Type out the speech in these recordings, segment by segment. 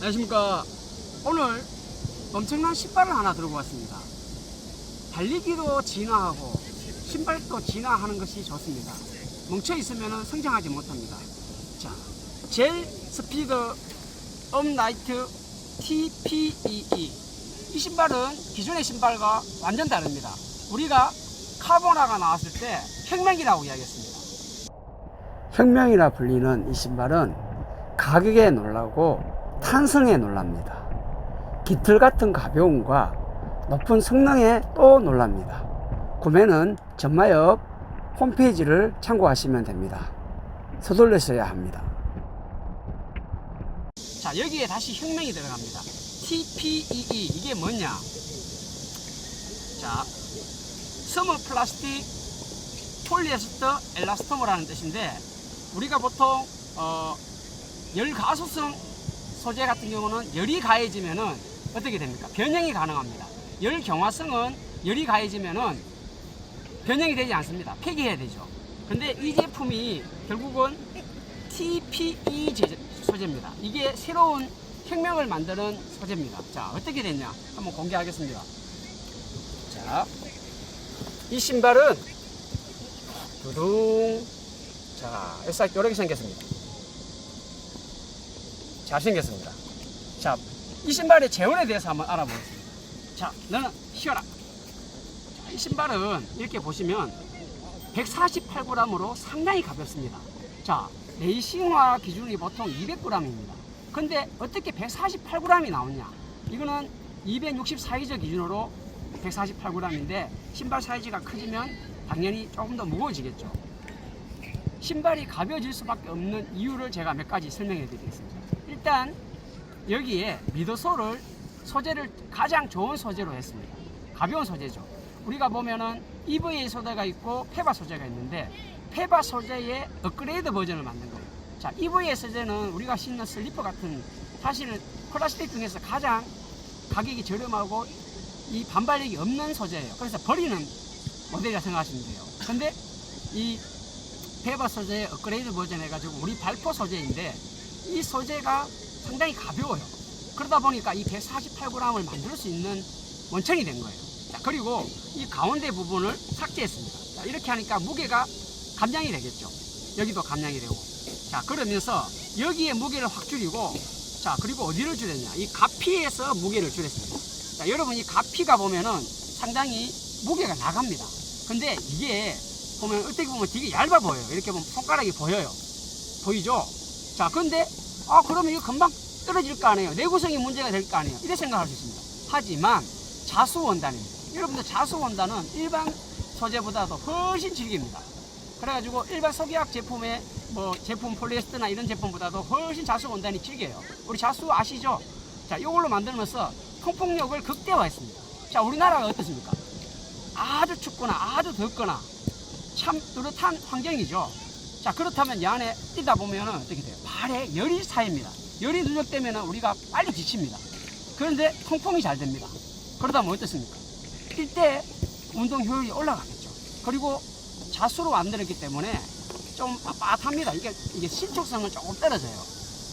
안녕하십니까. 오늘 엄청난 신발을 하나 들고 왔습니다. 달리기도 진화하고 신발도 진화하는 것이 좋습니다. 멈춰 있으면 성장하지 못합니다. 자, 젤 스피드 업라이트 TPEE. 이 신발은 기존의 신발과 완전 다릅니다. 우리가 카보나가 나왔을 때 혁명이라고 이야기했습니다. 혁명이라 불리는 이 신발은 가격에 놀라고 탄성에 놀랍니다. 깃털 같은 가벼움과 높은 성능에 또 놀랍니다. 구매는 전마협 홈페이지를 참고하시면 됩니다. 서둘러셔야 합니다. 자, 여기에 다시 혁명이 들어갑니다. TPEE. 이게 뭐냐? 자, 스몰 플라스틱 폴리에스터 엘라스토머라는 뜻인데, 우리가 보통 열가소성 소재 같은 경우는 열이 가해지면은 어떻게 됩니까? 변형이 가능합니다. 열 경화성은 열이 가해지면은 변형이 되지 않습니다. 폐기해야 되죠. 근데 이 제품이 결국은 TPE 소재입니다. 이게 새로운 혁명을 만드는 소재입니다. 자, 어떻게 됐냐? 한번 공개하겠습니다. 자, 이 신발은 두둥. 자, 이렇게 생겼습니다. 잘생겼습니다. 자, 이 신발의 재원에 대해서 한번 알아보겠습니다. 자, 너는 쉬어라. 자, 이 신발은 이렇게 보시면 148g으로 상당히 가볍습니다. 자, 레이싱화 기준이 보통 200g입니다. 근데 어떻게 148g이 나오냐? 이거는 264이저 기준으로 148g인데 신발 사이즈가 커지면 당연히 조금 더 무거워지겠죠. 신발이 가벼워질 수밖에 없는 이유를 제가 몇 가지 설명해 드리겠습니다. 일단 여기에 미드솔을 소재를 가장 좋은 소재로 했습니다. 가벼운 소재죠. 우리가 보면은 EVA 소재가 있고 페바 소재가 있는데, 페바 소재의 업그레이드 버전을 만든 거예요. 자, EVA 소재는 우리가 신는 슬리퍼 같은, 사실은 플라스틱 중에서 가장 가격이 저렴하고 이 반발력이 없는 소재예요. 그래서 버리는 모델이라 생각하시면 돼요. 근데 이 페바 소재의 업그레이드 버전 해가지고 우리 발포 소재인데, 이 소재가 상당히 가벼워요. 그러다 보니까 이 148g을 만들 수 있는 원천이 된 거예요. 자, 그리고 이 가운데 부분을 삭제했습니다. 자, 이렇게 하니까 무게가 감량이 되겠죠. 여기도 감량이 되고. 자, 그러면서 여기에 무게를 확 줄이고, 자, 그리고 어디를 줄였냐? 이 가피에서 무게를 줄였습니다. 자, 여러분, 이 가피가 보면은 상당히 무게가 나갑니다. 근데 이게 보면 어떻게 보면 되게 얇아 보여요. 이렇게 보면 손가락이 보여요. 보이죠? 자, 근데 그러면 이거 금방 떨어질 거 아니에요. 내구성이 문제가 될 거 아니에요. 이렇게 생각할 수 있습니다. 하지만 자수원단입니다. 여러분들, 자수원단은 일반 소재보다도 훨씬 질깁니다. 그래가지고 일반 석유화학 제품의 제품 폴리에스터나 이런 제품보다도 훨씬 자수원단이 질겨요. 우리 자수 아시죠? 자, 이걸로 만들면서 통풍력을 극대화했습니다. 자, 우리나라가 어떻습니까? 아주 춥거나 아주 덥거나 참 뚜렷한 환경이죠. 자, 그렇다면 이 안에 뛰다 보면 어떻게 돼요? 발에 열이 쌓입니다. 열이 누적되면 우리가 빨리 지칩니다. 그런데 통풍이 잘 됩니다. 그러다 보면 어떻습니까? 뛸 때 운동 효율이 올라가겠죠. 그리고 자수로 만들었기 때문에 좀 빳빳합니다. 이게 신축성은 조금 떨어져요.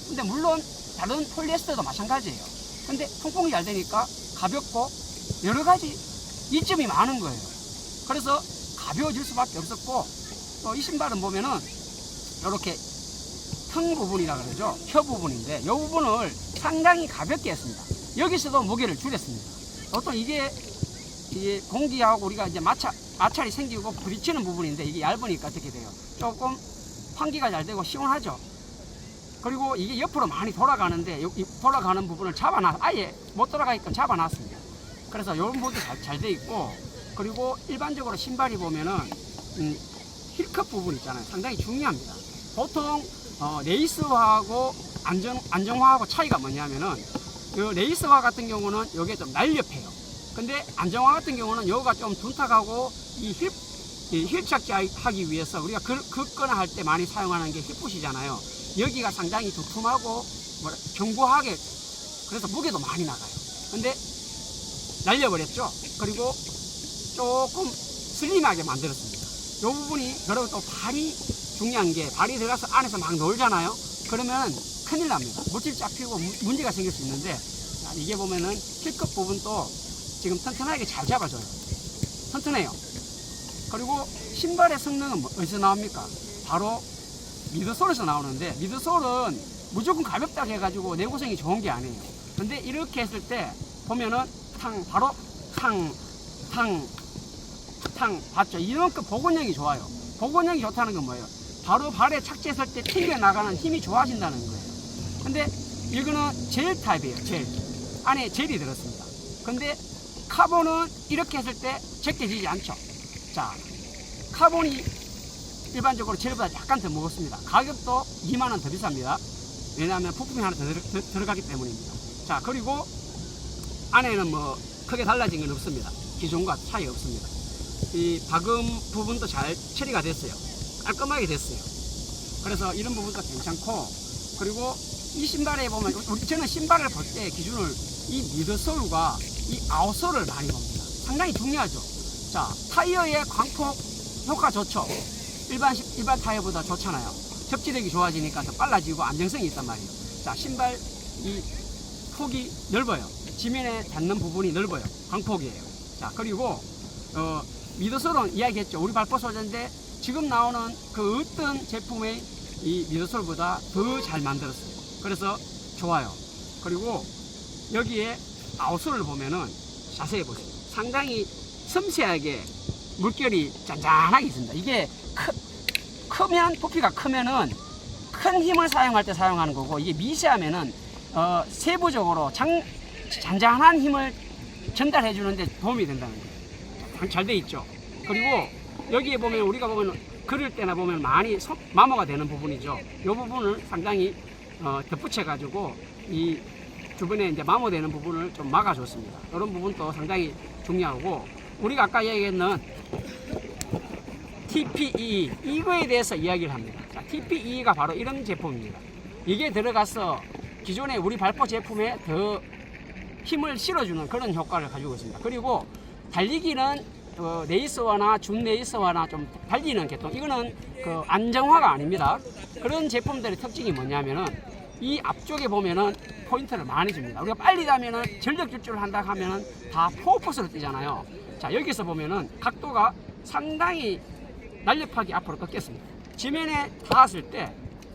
근데 물론 다른 폴리에스터도 마찬가지예요. 근데 통풍이 잘 되니까 가볍고 여러 가지 이점이 많은 거예요. 그래서 가벼워질 수밖에 없었고, 또 이 신발은 보면은 이렇게 턱 부분이라 그러죠. 혀 부분인데 이 부분을 상당히 가볍게 했습니다. 여기서도 무게를 줄였습니다. 보통 이게 공기하고 우리가 이제 마찰이 생기고 부딪히는 부분인데, 이게 얇으니까 어떻게 돼요? 조금 환기가 잘 되고 시원하죠. 그리고 이게 옆으로 많이 돌아가는데 이 돌아가는 부분을 아예 못 돌아가게끔 잡아놨습니다. 그래서 이런 부분도 잘 돼 있고, 그리고 일반적으로 신발이 보면은 힐컵 부분 있잖아요. 상당히 중요합니다. 보통 레이스화하고 안정화하고 차이가 뭐냐면은, 그 레이스화 같은 경우는 여기에 좀 날렵해요. 근데 안정화 같은 경우는 여기가 좀 둔탁하고, 이 힐 착지하기 위해서 우리가 긋거나 할 때 많이 사용하는 게 힙풋이잖아요. 여기가 상당히 두툼하고 견고하게, 그래서 무게도 많이 나가요. 근데 날려버렸죠. 그리고 조금 슬림하게 만들었습니다. 이 부분이, 그리고 또 발이 중요한 게, 발이 들어가서 안에서 막 놀잖아요. 그러면 큰일 납니다. 물질 잡히고 문제가 생길 수 있는데, 자, 이게 보면은 힐컵 부분도 지금 튼튼하게 잘 잡아줘요. 튼튼해요. 그리고 신발의 성능은 어디서 나옵니까? 바로 미드솔에서 나오는데, 미드솔은 무조건 가볍다고 해가지고 내구성이 좋은 게 아니에요. 근데 이렇게 했을 때 보면은 바로 봤죠? 이만큼 복원력이 좋아요. 복원력이 좋다는 건 뭐예요? 바로 발에 착지했을 때 튕겨나가는 힘이 좋아진다는 거예요. 근데 이거는 젤 타입이에요. 젤. 안에 젤이 들었습니다. 근데 카본은 이렇게 했을 때 제껴지지 않죠. 자, 카본이 일반적으로 젤보다 약간 더 무겁습니다. 가격도 2만원 더 비쌉니다. 왜냐하면 부품이 하나 더 들어가기 때문입니다. 자, 그리고 안에는 뭐 크게 달라진 건 없습니다. 기존과 차이 없습니다. 이 박음 부분도 잘 처리가 됐어요. 깔끔하게 됐어요. 그래서 이런 부분도 괜찮고, 그리고 이 신발에 보면 저는 신발을 볼 때 기준을 이 미드솔과 이 아웃솔을 많이 봅니다. 상당히 중요하죠. 자, 타이어의 광폭 효과 좋죠. 일반 타이어보다 좋잖아요. 접지력이 좋아지니까 더 빨라지고 안정성이 있단 말이에요. 자, 신발 이 폭이 넓어요. 지면에 닿는 부분이 넓어요. 광폭이에요. 자, 그리고 미드솔은 이야기했죠. 우리 발포 소재인데 지금 나오는 그 어떤 제품의 이 미드솔보다 더 잘 만들었어요. 그래서 좋아요. 그리고 여기에 아웃솔을 보면은 자세히 보세요. 상당히 섬세하게 물결이 잔잔하게 있습니다. 이게 크면, 부피가 크면은 큰 힘을 사용할 때 사용하는 거고, 이게 미세하면은 세부적으로 잔잔한 힘을 전달해 주는데 도움이 된다는 거예요. 잘 돼 있죠. 그리고 여기에 보면 우리가 보면 그릴 때나 보면 많이 마모가 되는 부분이죠. 이 부분을 상당히 덧붙여 가지고 이 주변에 이제 마모되는 부분을 좀 막아줬습니다. 이런 부분도 상당히 중요하고, 우리가 아까 얘기했는 TPE 이거에 대해서 이야기를 합니다. 자, TPE가 바로 이런 제품입니다. 이게 들어가서 기존의 우리 발포 제품에 더 힘을 실어주는 그런 효과를 가지고 있습니다. 그리고 달리기는 레이서화나 준레이서화나 좀 달리는 계통, 이거는 그 안정화가 아닙니다. 그런 제품들의 특징이 뭐냐면은 이 앞쪽에 보면은 포인트를 많이 줍니다. 우리가 빨리 가면은 전력 질주를 한다 하면은 다 포포스로 뛰잖아요. 자, 여기서 보면은 각도가 상당히 날렵하게 앞으로 꺾였습니다. 지면에 닿았을 때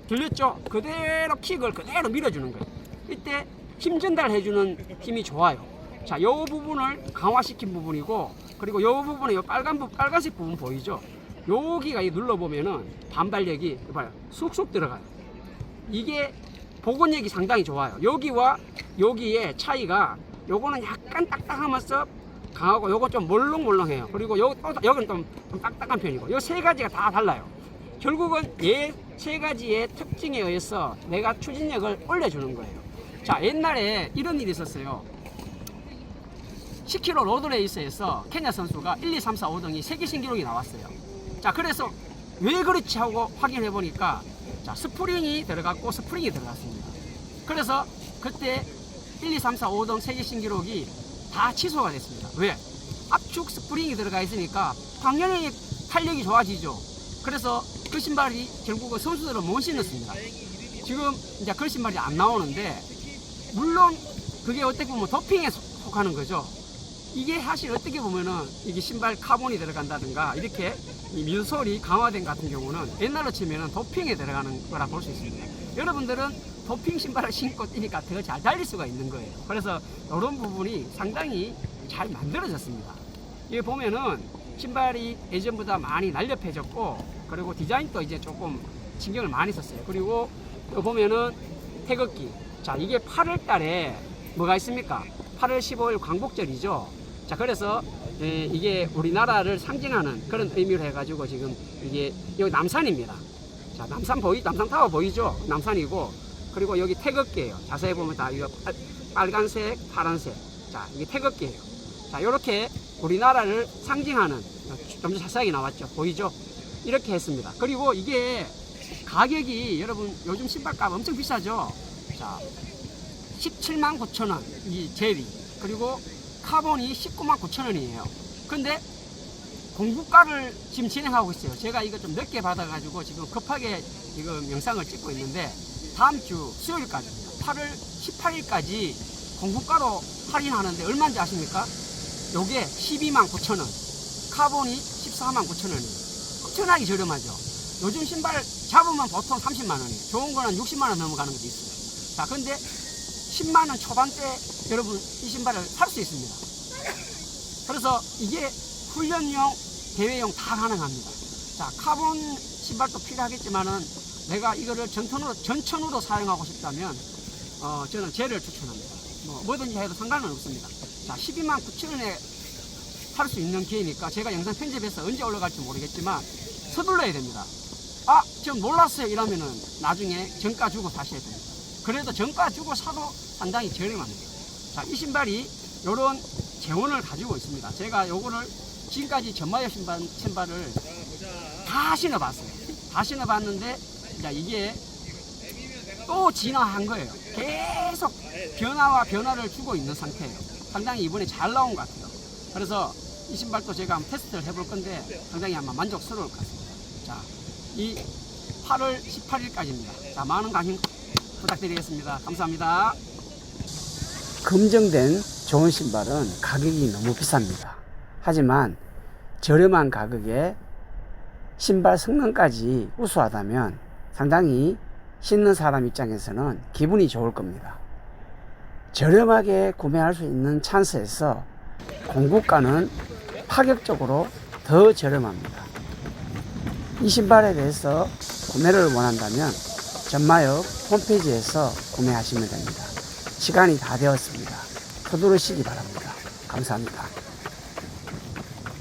들렸죠? 그대로 킥을 그대로 밀어주는 거예요. 이때 힘 전달해주는 힘이 좋아요. 자, 요 부분을 강화시킨 부분이고, 그리고 요 부분에 요 빨간색 부분 보이죠? 여기가 눌러보면은 반발력이 봐요. 쑥쑥 들어가요. 이게 복원력이 상당히 좋아요. 여기와 여기의 차이가, 요거는 약간 딱딱하면서 강하고, 요거 좀 몰렁몰렁해요. 그리고 여기는 좀 딱딱한 편이고, 요 세 가지가 다 달라요. 결국은 얘 세 가지의 특징에 의해서 내가 추진력을 올려주는 거예요. 자, 옛날에 이런 일이 있었어요. 10km 로드레이스에서 케냐 선수가 1, 2, 3, 4, 5등이 세계 신기록이 나왔어요. 자, 그래서 왜 그렇지 하고 확인해 보니까, 자, 스프링이 들어갔고 스프링이 들어갔습니다. 그래서 그때 1, 2, 3, 4, 5등 세계 신기록이 다 취소가 됐습니다. 왜? 압축 스프링이 들어가 있으니까 당연히 탄력이 좋아지죠. 그래서 그 신발이 결국은 선수들은 못 신었습니다. 지금 이제 그 신발이 안 나오는데, 물론 그게 어떻게 보면 도핑에 속하는 거죠. 이게 사실 어떻게 보면은 이게 신발 카본이 들어간다든가 이렇게 이 미드솔이 강화된 같은 경우는 옛날로 치면은 도핑에 들어가는 거라 볼 수 있습니다. 여러분들은 도핑 신발을 신고 뛰니까 더 잘 달릴 수가 있는 거예요. 그래서 이런 부분이 상당히 잘 만들어졌습니다. 여기 보면은 신발이 예전보다 많이 날렵해졌고, 그리고 디자인도 이제 조금 신경을 많이 썼어요. 그리고 여기 보면은 태극기. 자, 이게 8월 달에 뭐가 있습니까? 8월 15일 광복절이죠. 자, 그래서 이게 우리나라를 상징하는 그런 의미로 해가지고 지금 이게 여기 남산입니다. 자, 남산 타워 보이죠? 남산이고, 그리고 여기 태극기예요. 자세히 보면 다 이거 빨간색, 파란색. 자, 이게 태극기예요. 자, 이렇게 우리나라를 상징하는, 좀 더 자세하게 나왔죠? 보이죠? 이렇게 했습니다. 그리고 이게 가격이 여러분 요즘 신발값 엄청 비싸죠? 자, 17만 9천 원 이 젤이, 그리고 카본이 19만 9천 원이에요. 근데 공구가를 지금 진행하고 있어요. 제가 이거 좀 늦게 받아가지고 지금 급하게 지금 영상을 찍고 있는데, 다음 주 수요일까지입니다. 8월 18일까지 공구가로 할인하는데 얼마인지 아십니까? 요게 129,000원, 카본이 149,000원이에요. 엄청나게 저렴하죠. 요즘 신발 잡으면 보통 30만원이에요. 좋은 거는 60만원 넘어가는 것도 있어요. 자, 근데 10만원 초반대 여러분 이 신발을 살 수 있습니다. 그래서 이게 훈련용, 대회용 다 가능합니다. 자, 카본 신발도 필요하겠지만은 내가 이거를 전천후로 사용하고 싶다면 저는 젤을 추천합니다. 뭐든지 해도 상관은 없습니다. 자, 129,000원에 살 수 있는 기회니까 제가 영상 편집해서 언제 올라갈지 모르겠지만 서둘러야 됩니다. 아, 전 몰랐어요 이러면은 나중에 정가 주고 사셔야 됩니다. 그래도 정가 주고 사도 상당히 저렴합니다. 자, 이 신발이 요런 재원을 가지고 있습니다. 제가 요거를 지금까지 전마여 신발을 다 신어봤어요. 다 신어봤는데 자, 이게 또 진화한 거예요. 계속 변화와 변화를 주고 있는 상태예요. 상당히 이번에 잘 나온 것 같아요. 그래서 이 신발도 제가 한번 테스트를 해볼 건데 상당히 아마 만족스러울 것 같습니다. 자, 이 8월 18일까지입니다. 자, 많은 관심 부탁드리겠습니다. 감사합니다. 검증된 좋은 신발은 가격이 너무 비쌉니다. 하지만 저렴한 가격에 신발 성능까지 우수하다면 상당히 신는 사람 입장에서는 기분이 좋을 겁니다. 저렴하게 구매할 수 있는 찬스에서 공구가는 파격적으로 더 저렴합니다. 이 신발에 대해서 구매를 원한다면 전마역 홈페이지에서 구매하시면 됩니다. 시간이 다 되었습니다. 서두르시기 바랍니다. 감사합니다.